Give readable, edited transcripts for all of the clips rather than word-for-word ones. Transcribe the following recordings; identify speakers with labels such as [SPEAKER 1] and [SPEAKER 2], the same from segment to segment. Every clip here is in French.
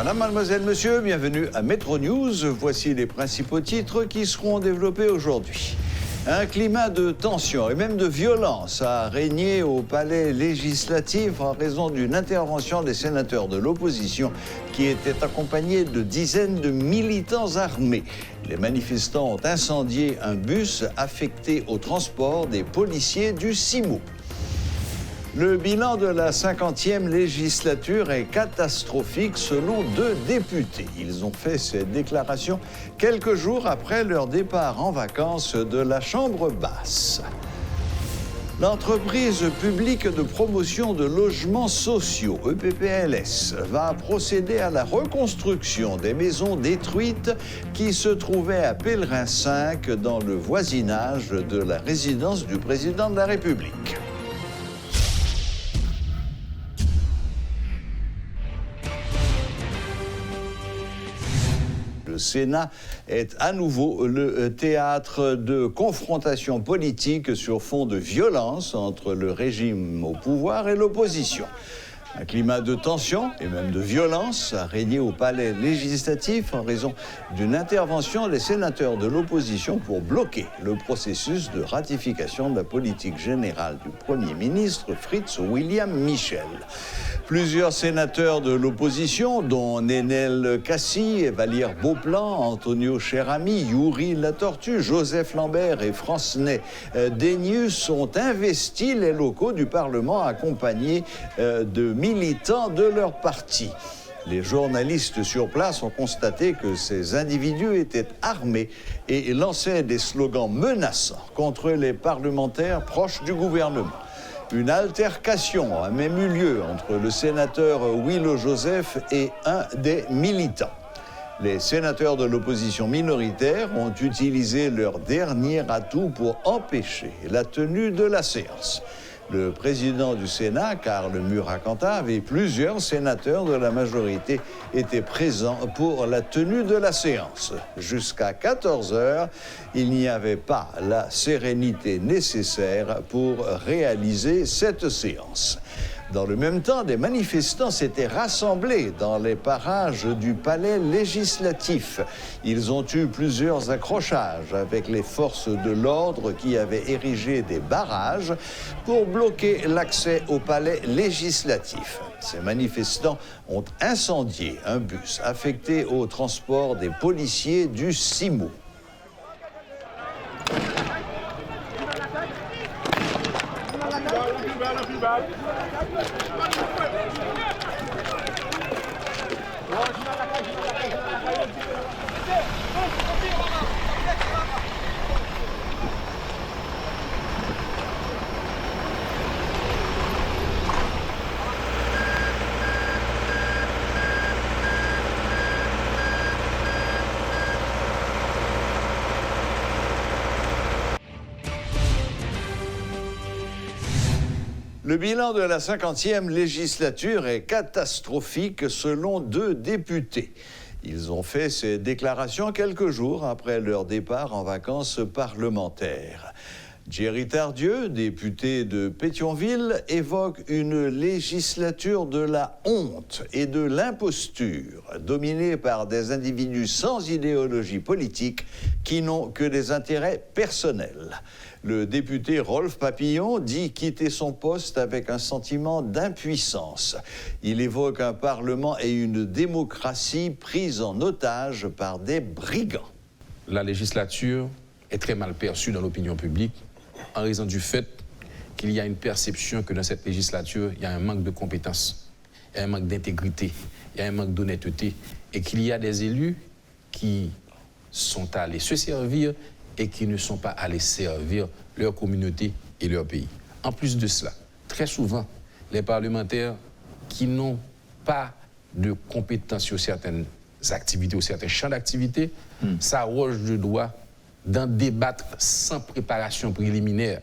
[SPEAKER 1] Madame, mademoiselle, monsieur, bienvenue à Metro News. Voici les principaux titres qui seront développés aujourd'hui. Un climat de tension et même de violence a régné au palais législatif en raison d'une intervention des sénateurs de l'opposition qui étaient accompagnés de dizaines de militants armés. Les manifestants ont incendié un bus affecté au transport des policiers du CIMO. Le bilan de la 50e législature est catastrophique selon 2 députés. Ils ont fait cette déclaration quelques jours après leur départ en vacances de la Chambre basse. L'entreprise publique de promotion de logements sociaux, EPPLS, va procéder à la reconstruction des maisons détruites qui se trouvaient à Pèlerin 5 dans le voisinage de la résidence du président de la République. Le Sénat est à nouveau le théâtre de confrontations politiques sur fond de violence entre le régime au pouvoir et l'opposition. Un climat de tension et même de violence a régné au palais législatif en raison d'une intervention des sénateurs de l'opposition pour bloquer le processus de ratification de la politique générale du Premier ministre Fritz William Michel. Plusieurs sénateurs de l'opposition, dont Nénel Kassi, Valire Beauplan, Antonio Cherami, Youri Latortue, Joseph Lambert et Francenay Dainius, ont investi les locaux du Parlement accompagnés de militants de leur parti. Les journalistes sur place ont constaté que ces individus étaient armés et lançaient des slogans menaçants contre les parlementaires proches du gouvernement. Une altercation a même eu lieu entre le sénateur Willow Joseph et un des militants. Les sénateurs de l'opposition minoritaire ont utilisé leur dernier atout pour empêcher la tenue de la séance. Le président du Sénat, Karl Murakanta, et plusieurs sénateurs de la majorité étaient présents pour la tenue de la séance. Jusqu'à 14 heures, il n'y avait pas la sérénité nécessaire pour réaliser cette séance. Dans le même temps, des manifestants s'étaient rassemblés dans les parages du palais législatif. Ils ont eu plusieurs accrochages avec les forces de l'ordre qui avaient érigé des barrages pour bloquer l'accès au palais législatif. Ces manifestants ont incendié un bus affecté au transport des policiers du CIMO. Le bilan de la 50e législature est catastrophique selon 2 députés. Ils ont fait ces déclarations quelques jours après leur départ en vacances parlementaires. Thierry Tardieu, député de Pétionville, évoque une législature de la honte et de l'imposture, dominée par des individus sans idéologie politique qui n'ont que des intérêts personnels. Le député Rolf Papillon dit quitter son poste avec un sentiment d'impuissance. Il évoque un Parlement et une démocratie prise en otage par des brigands.
[SPEAKER 2] La législature est très mal perçue dans l'opinion publique en raison du fait qu'il y a une perception que dans cette législature, il y a un manque de compétences, il y a un manque d'intégrité, il y a un manque d'honnêteté et qu'il y a des élus qui sont allés se servir et qui ne sont pas allés servir leur communauté et leur pays. En plus de cela, très souvent, les parlementaires qui n'ont pas de compétences sur certaines activités ou certains champs d'activité s'arrogent de droit d'en débattre sans préparation préliminaire.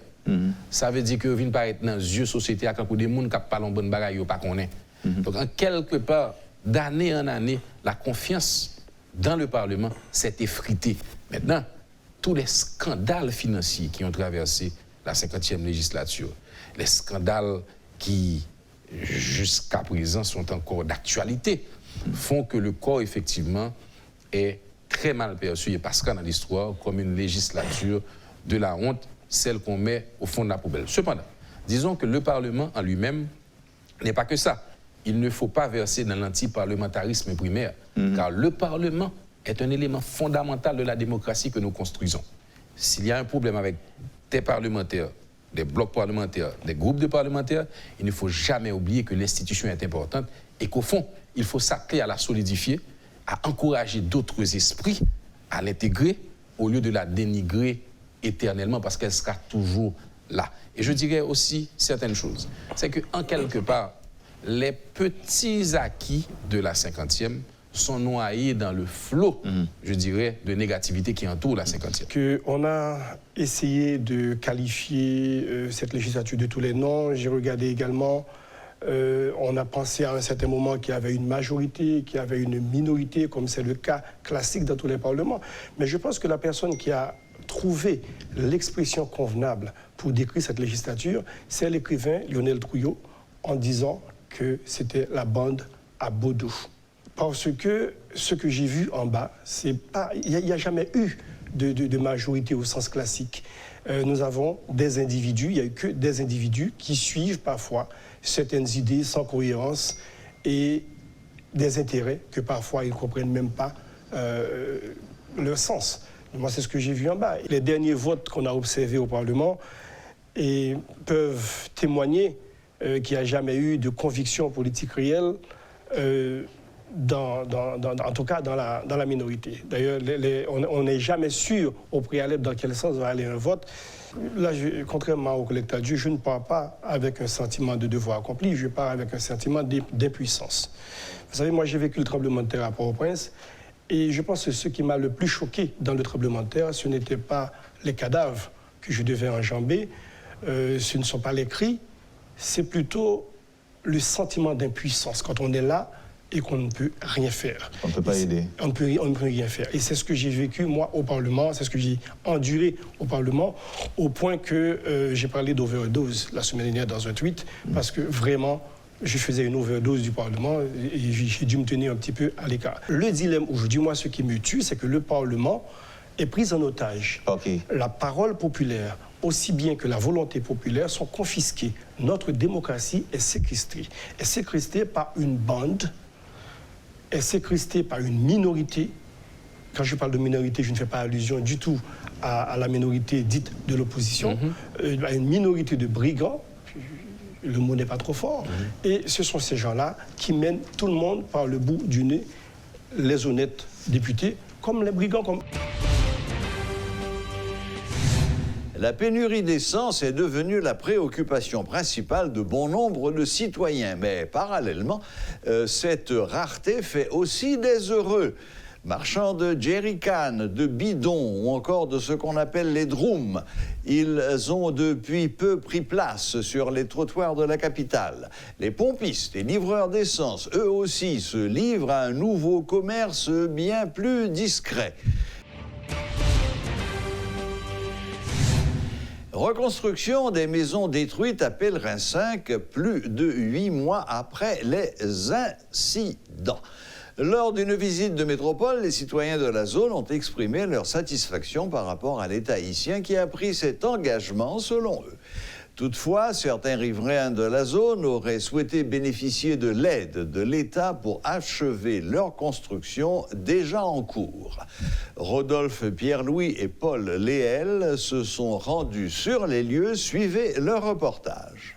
[SPEAKER 2] Ça veut dire que vient paraître dans les yeux société à quand des gens qui parlent en bonne bagaille ou pas connaît. Donc en quelque part, d'année en année, la confiance dans le Parlement s'est effritée. Maintenant, tous les scandales financiers qui ont traversé la 50e législature, les scandales qui, jusqu'à présent, sont encore d'actualité, font que le corps, effectivement, est très mal perçu, et parce dans l'histoire, comme une législature de la honte, celle qu'on met au fond de la poubelle. Cependant, disons que le Parlement en lui-même n'est pas que ça. Il ne faut pas verser dans l'antiparlementarisme primaire, car le Parlement est un élément fondamental de la démocratie que nous construisons. S'il y a un problème avec des parlementaires, des blocs parlementaires, des groupes de parlementaires, il ne faut jamais oublier que l'institution est importante et qu'au fond, il faut s'atteler à la solidifier, à encourager d'autres esprits à l'intégrer au lieu de la dénigrer éternellement parce qu'elle sera toujours là. Et je dirais aussi certaines choses. C'est qu'en quelque part, les petits acquis de la 50e sont noyés dans le flot, je dirais, de négativité qui entoure la 50e.
[SPEAKER 3] On a essayé de qualifier cette législature de tous les noms. J'ai regardé également, on a pensé à un certain moment qu'il y avait une majorité, qu'il y avait une minorité, comme c'est le cas classique dans tous les parlements. Mais je pense que la personne qui a trouvé l'expression convenable pour décrire cette législature, c'est l'écrivain Lionel Trouillot, en disant que c'était la bande à Baudou. Parce que ce que j'ai vu en bas, c'est pas, il n'y a jamais eu de majorité au sens classique. Nous avons des individus, il n'y a eu que des individus qui suivent parfois certaines idées sans cohérence et des intérêts que parfois ils ne comprennent même pas leur sens. Moi, c'est ce que j'ai vu en bas. Les derniers votes qu'on a observés au Parlement peuvent témoigner qu'il n'y a jamais eu de conviction politique réelle, en tout cas dans la minorité. D'ailleurs, on n'est jamais sûr au préalable dans quel sens va aller un vote. Là, contrairement au collecteur Dieu, je ne pars pas avec un sentiment de devoir accompli, je pars avec un sentiment d'impuissance. Vous savez, moi, j'ai vécu le tremblement de terre à Port-au-Prince, et je pense que ce qui m'a le plus choqué dans le tremblement de terre, ce n'était pas les cadavres que je devais enjamber, ce ne sont pas les cris, c'est plutôt le sentiment d'impuissance quand on est là et qu'on ne peut rien faire.
[SPEAKER 4] On ne peut pas aider.
[SPEAKER 3] On ne peut rien faire. Et c'est ce que j'ai vécu, moi, au Parlement, c'est ce que j'ai enduré au Parlement, au point que j'ai parlé d'overdose la semaine dernière dans un tweet, parce que vraiment, je faisais une overdose du Parlement et j'ai dû me tenir un petit peu à l'écart. Le dilemme aujourd'hui, moi, ce qui me tue, c'est que le Parlement est pris en otage.
[SPEAKER 4] Okay.
[SPEAKER 3] La parole populaire, aussi bien que la volonté populaire, sont confisquées. Notre démocratie est séquestrée. Elle est séquestrée par une bande, elle est séquestrée par une minorité. Quand je parle de minorité, je ne fais pas allusion du tout à la minorité dite de l'opposition. Une minorité de brigands, le mot n'est pas trop fort. Et ce sont ces gens-là qui mènent tout le monde par le bout du nez, les honnêtes députés, comme les brigands.
[SPEAKER 1] La pénurie d'essence est devenue la préoccupation principale de bon nombre de citoyens. Mais parallèlement, cette rareté fait aussi des heureux. Marchands de jerrycans, de bidons ou encore de ce qu'on appelle les drooms, ils ont depuis peu pris place sur les trottoirs de la capitale. Les pompistes et livreurs d'essence, eux aussi, se livrent à un nouveau commerce bien plus discret. Reconstruction des maisons détruites à Pellerin 5, plus de 8 mois après les incidents. Lors d'une visite de métropole, les citoyens de la zone ont exprimé leur satisfaction par rapport à l'État haïtien qui a pris cet engagement selon eux. Toutefois, certains riverains de la zone auraient souhaité bénéficier de l'aide de l'État pour achever leur construction déjà en cours. Rodolphe Pierre-Louis et Paul Léel se sont rendus sur les lieux. Suivez leur reportage.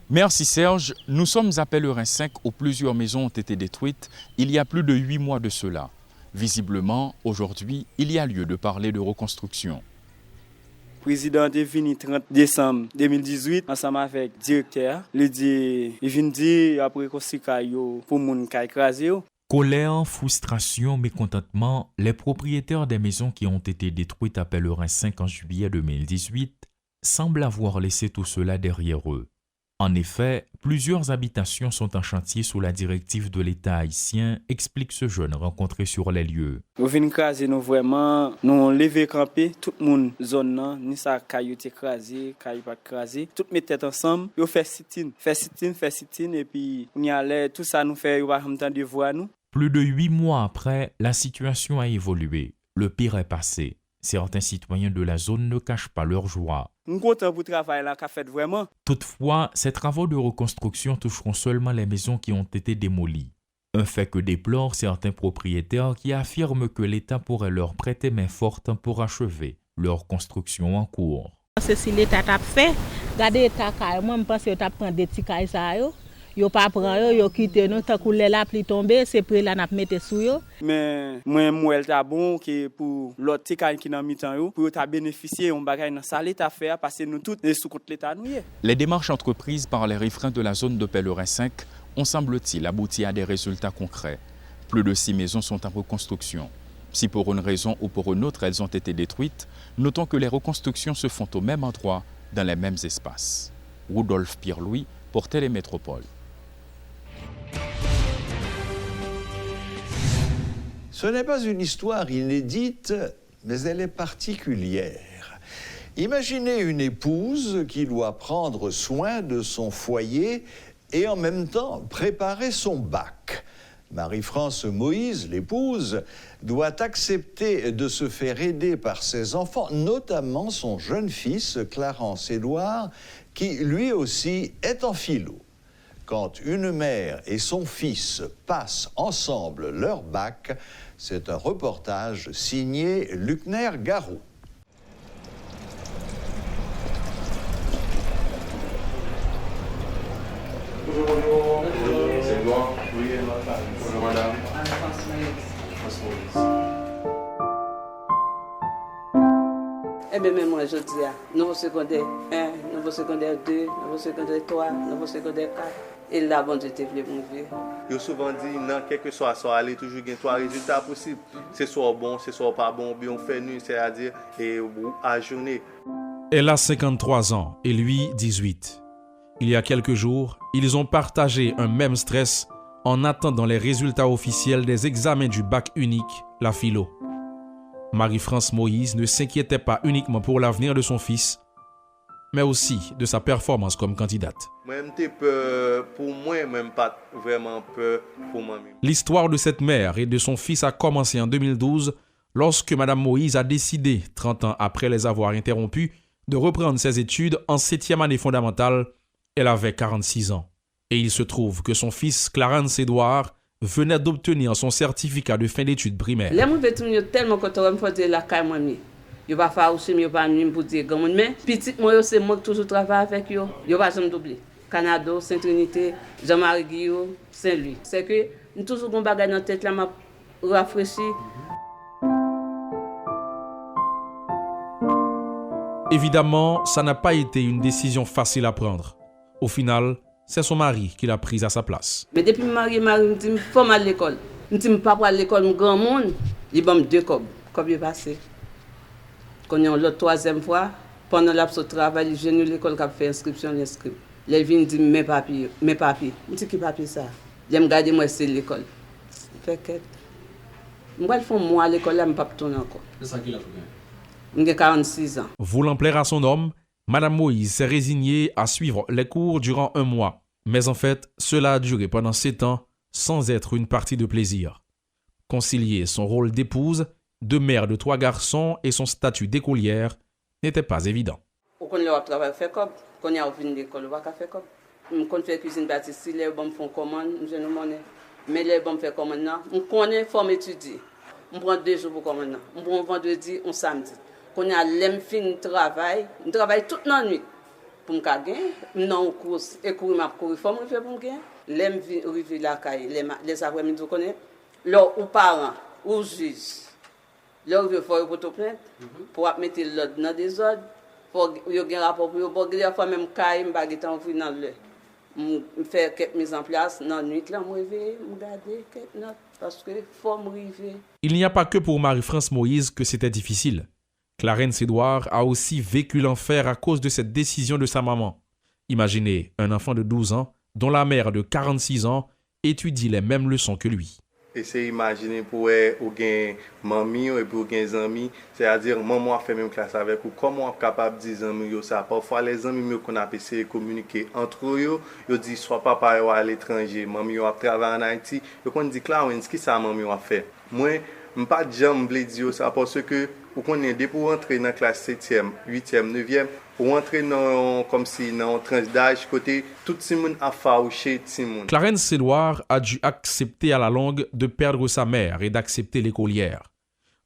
[SPEAKER 5] Merci Serge. Nous sommes à Pellerin 5 où plusieurs maisons ont été détruites il y a plus de 8 mois de cela. Visiblement, aujourd'hui, il y a lieu de parler de reconstruction.
[SPEAKER 6] Le président est venu le 30 décembre 2018 ensemble avec le directeur. Il vient dire après construction pour les gens qui écrasé.
[SPEAKER 7] Colère, frustration, mécontentement, les propriétaires des maisons qui ont été détruites à Pellerin 5 en juillet 2018 semblent avoir laissé tout cela derrière eux. En effet, plusieurs habitations sont en chantier sous la directive de l'État haïtien, explique ce jeune rencontré sur les lieux.
[SPEAKER 6] Nous venons écraser, nous vraiment, nous lever camper, tout le monde zone ni ça caillou écrasé, caillou pas écrasé, tout met tête ensemble, yo fait sit-in et puis on y allait tout ça nous fait pas en temps de voir nous.
[SPEAKER 7] Plus de 8 mois après, la situation a évolué. Le pire est passé. Certains citoyens de la zone ne cachent pas leur joie.
[SPEAKER 6] Je suis content pour le travail là qu'a fait vraiment.
[SPEAKER 7] Toutefois, ces travaux de reconstruction toucheront seulement les maisons qui ont été démolies. Un fait que déplorent certains propriétaires qui affirment que l'État pourrait leur prêter main forte pour achever leur construction en cours.
[SPEAKER 4] C'est si l'État t'a fait, regardez l'État, moi je pense que tu prend des petits cailles ça yo. Yo pas prend yo quitter nous tant que la pluie tomber, c'est pour là n'a mettre sous yo.
[SPEAKER 6] Mais moi elle t'a bon que pour l'autre petit caille qui dans mi-temps yo pour t'a bénéficier on bagaille dans ça l'État fait parce que nous toutes sous contre l'État nous.
[SPEAKER 5] Les démarches entreprises par les riverains de la zone de Pellerin 5 ont, semble-t-il, abouti à des résultats concrets. Plus de 6 maisons sont en reconstruction. Si pour une raison ou pour une autre elles ont été détruites, notons que les reconstructions se font au même endroit, dans les mêmes espaces. Rudolf Pierre-Louis pour Télémétropole.
[SPEAKER 1] Ce n'est pas une histoire inédite, mais elle est particulière. Imaginez une épouse qui doit prendre soin de son foyer et en même temps préparer son bac. Marie-France Moïse, l'épouse, doit accepter de se faire aider par ses enfants, notamment son jeune fils, Clarence Édouard, qui lui aussi est en philo. Quand une mère et son fils passent ensemble leur bac, c'est un reportage signé Luckner Garot.
[SPEAKER 8] Bonjour. C'est Edouard. Oui, bonjour madame.
[SPEAKER 9] Eh bien, même moi, je dis, nouveau secondaire 1, nouveau secondaire 2, nouveau secondaire 3, nouveau secondaire 4. Et là, bon Dieu, t'es venu mon vieux.
[SPEAKER 8] Yo souvent dit, non, quel que soit ça, aller toujours gagner 3 résultats possibles. C'est soit bon, c'est soit pas bon, bien on fait nuit, c'est-à-dire à journée.
[SPEAKER 10] Elle a 53 ans et lui 18. Il y a quelques jours, ils ont partagé un même stress en attendant les résultats officiels des examens du bac unique, la philo. Marie-France Moïse ne s'inquiétait pas uniquement pour l'avenir de son fils, mais aussi de sa performance comme candidate.
[SPEAKER 8] Moi-même, j'ai peur pour moi, même pas vraiment peur pour moi-même.
[SPEAKER 10] L'histoire de cette mère et de son fils a commencé en 2012 lorsque Mme Moïse a décidé, 30 ans après les avoir interrompus, de reprendre ses études en 7e année fondamentale. Elle avait 46 ans. Et il se trouve que son fils, Clarence Édouard, venait d'obtenir son certificat de fin d'études primaires.
[SPEAKER 9] Les gens sont tellement contents de me faire la caille moi. Yo pas faire aussi yo pas même pour dire gamin mais petit moi c'est moi toujours travaille avec yo. Yo pas jamais doubler. Canada, Sainte-Trinité, Jean-Marie Guillaume, Saint-Louis. C'est que nous toujours gon bagage dans tête là m'a rafraîchi.
[SPEAKER 10] Évidemment, ça n'a pas été une décision facile à prendre. Au final, c'est son mari qui l'a prise à sa place.
[SPEAKER 9] Mais depuis Marie me dit faut aller à l'école. Me dit pas pour aller à l'école grand monde, il bam 2 cob. Cob est passé. Quand on l'autre troisième fois, pendant l'absence de travail, je viens à l'école qui a fait inscription, l'inscrit. Les vignes disent mes papiers. Je dis qui papier ça? Je me garde moi c'est l'école. Fait que moi il faut moi à l'école là, me pas tourner encore. C'est ça qu'il a fait. J'ai 46 ans.
[SPEAKER 10] Voulant plaire à son homme, Madame Moïse s'est résignée à suivre les cours durant 1 mois. Mais en fait, cela a duré pendant 7 ans sans être une partie de plaisir. Concilier son rôle d'épouse, de mère de 3 garçons et son statut d'écolière n'était pas évident.
[SPEAKER 9] Quand on travaille fait comme, quand on a fini l'école, on va faire comme. Quand on fait cuisine pâtisserie, les bons font commande, je ne monnaie. Mais les bons font commande, on connaît forme étudier. On prend 2 jours pour commande. On prend vendredi, on samedi. Quand on a l'aime fin travail, on travaille toute la nuit pour me gagner. Non, course et courir ma courir, faut me faire pour me gagner. L'aime river la caille, les après-midi, on connaît. Là, aux parents, aux juges. Là, il faut porter plainte pour mettre l'ordre dans des ordres. Pour y un rapport pour des fois même caille, me baguette en vie dans le. Me faire quelque mise en place dans nuit là, me réveiller, me garder quelque note parce que faut me réveiller.
[SPEAKER 10] Il n'y a pas que pour Marie-France Moïse que c'était difficile. Clarence Édouard a aussi vécu l'enfer à cause de cette décision de sa maman. Imaginez un enfant de 12 ans dont la mère de 46 ans étudie les mêmes leçons que lui.
[SPEAKER 8] Essayez d'imaginer pour ou gain mamie et pour gain amis, c'est-à-dire maman a fait même classe avec ou comment capable de dire amis ça. Parfois les amis qu'on a essayé de communiquer entre eux, ils disent soit papa est à l'étranger, maman a travaillé en Haïti, et qu'on dit Clarence qui ça maman a fait. Moi pas jamais dire ça parce que ou qu'on est pour entrer dans classe 7e, 8e, 9e ou entrer dans comme si dans tranche d'âge côté tout le monde a fauché tout le monde.
[SPEAKER 10] Clarence Edouard a dû accepter à la longue de perdre sa mère et d'accepter l'écolière.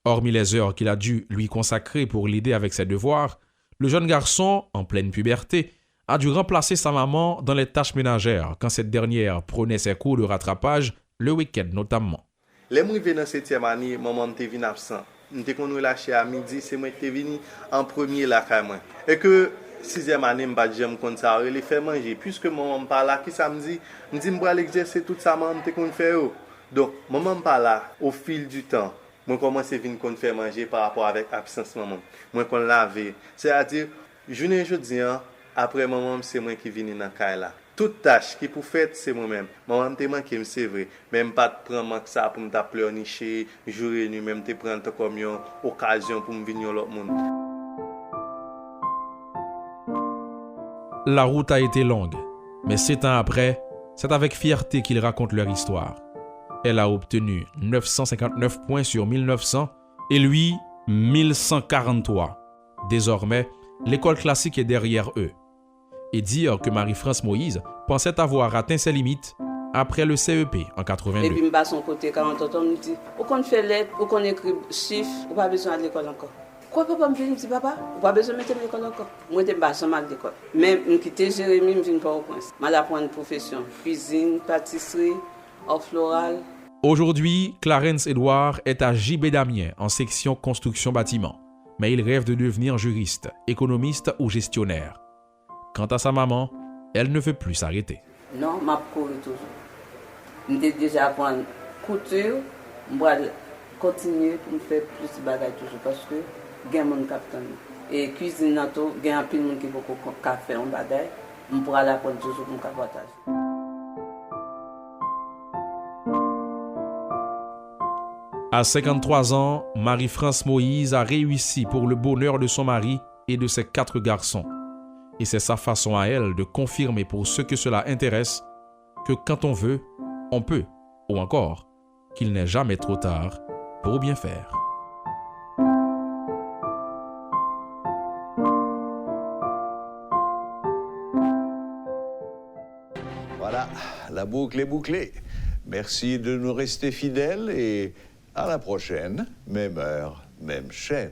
[SPEAKER 10] Hormis les heures qu'il a dû lui consacrer pour l'aider avec ses devoirs, le jeune garçon, en pleine puberté, a dû remplacer sa maman dans les tâches ménagères quand cette dernière prenait ses cours de rattrapage, le week-end notamment.
[SPEAKER 8] Les gens qui viennent dans 7e année, maman était venue absent. Nous sommes relâchés à midi, c'est moi qui suis venu en premier là quand même. Et que 6e année, je ne sais pas ça, les faire manger. Puisque maman n'est pas là, qui ça me dit, je vais exercer tout ça, maman te faire. Donc, maman n'est pas là, au fil du temps, moi commence à venir faire manger par rapport avec l'absence de maman. Moi, qu'on lave. C'est-à-dire, jeudi, après maman, c'est moi qui viens dans le là. Toute tâche qui pour faire, c'est moi-même. Maman te manque, c'est vrai. Même pas de prendre ça pour me pleurnicher, jour et nuit, même te prendre comme une occasion pour me venir l'autre monde.
[SPEAKER 10] La route a été longue, mais 7 ans après, c'est avec fierté qu'ils racontent leur histoire. Elle a obtenu 959 points sur 1900 et lui, 1143. Désormais, l'école classique est derrière eux. Et dire que Marie-France Moïse pensait avoir atteint ses limites après le CEP en 82.
[SPEAKER 9] Et puis, je vais son côté, 40 ans, on me dit, ou qu'on fait lettre, ou qu'on écrit chiffres, ou pas besoin de l'école encore. Quoi, papa me dit, papa, ou pas besoin de mettre l'école encore. Moi, je suis mal d'école. Mais je quitte Jérémy, je viens pas au point. Je vais apprendre une profession, cuisine, pâtisserie, art floral.
[SPEAKER 10] Aujourd'hui, Clarence Edouard est à JB Damien en section construction bâtiment. Mais il rêve de devenir juriste, économiste ou gestionnaire. Quant à sa maman, elle ne veut plus s'arrêter.
[SPEAKER 9] Non, je cours toujours. Je vais déjà apprendre couture, je vais continuer pour me faire plus de bagages toujours parce que il y a mon capitaine. Et cuisine, il y a un peu de monde qui peut faire un bagage. Je pourrai l'apprendre toujours pour me partager.
[SPEAKER 10] À 53 ans, Marie-France Moïse a réussi pour le bonheur de son mari et de ses 4 garçons. Et c'est sa façon à elle de confirmer pour ceux que cela intéresse que quand on veut, on peut, ou encore qu'il n'est jamais trop tard pour bien faire.
[SPEAKER 1] Voilà, la boucle est bouclée. Merci de nous rester fidèles et à la prochaine, même heure, même chaîne.